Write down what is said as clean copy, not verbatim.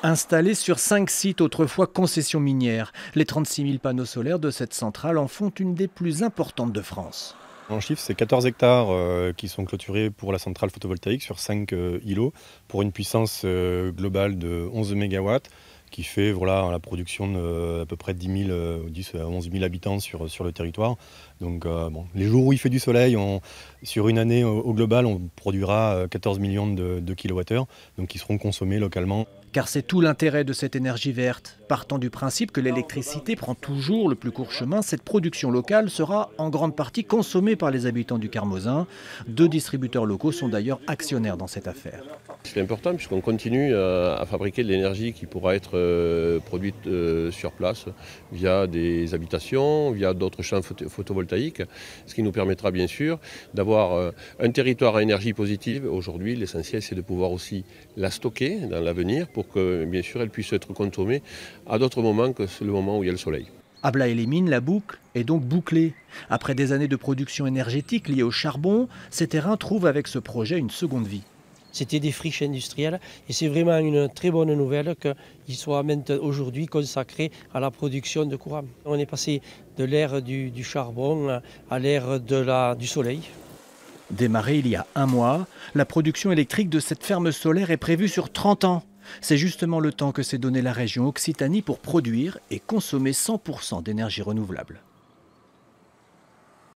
Installés sur 5 sites autrefois concessions minières, les 36 000 panneaux solaires de cette centrale en font une des plus importantes de France. En chiffre, c'est 14 hectares qui sont clôturés pour la centrale photovoltaïque sur 5 îlots pour une puissance globale de 11 MW qui fait la production d'à peu près 10 à 11 000 habitants sur le territoire. Donc les jours où il fait du soleil, sur une année au global, on produira 14 millions de kilowattheures, donc qui seront consommés localement. Car c'est tout l'intérêt de cette énergie verte. Partant du principe que l'électricité prend toujours le plus court chemin, cette production locale sera en grande partie consommée par les habitants du Carmozin. 2 distributeurs locaux sont d'ailleurs actionnaires dans cette affaire. C'est important puisqu'on continue à fabriquer de l'énergie qui pourra être produite sur place via des habitations, via d'autres champs photovoltaïques, ce qui nous permettra bien sûr d'avoir un territoire à énergie positive. Aujourd'hui, l'essentiel c'est de pouvoir aussi la stocker dans l'avenir pour que bien sûr elle puisse être consommée à d'autres moments que le moment où il y a le soleil. À Blaye-les-Mines, la boucle est donc bouclée. Après des années de production énergétique liée au charbon, ces terrains trouvent avec ce projet une seconde vie. C'était des friches industrielles et c'est vraiment une très bonne nouvelle qu'ils soient maintenant aujourd'hui consacrés à la production de courant. On est passé de l'ère du charbon à l'ère du soleil. Démarrée il y a 1 mois, la production électrique de cette ferme solaire est prévue sur 30 ans. C'est justement le temps que s'est donné la région Occitanie pour produire et consommer 100% d'énergie renouvelable.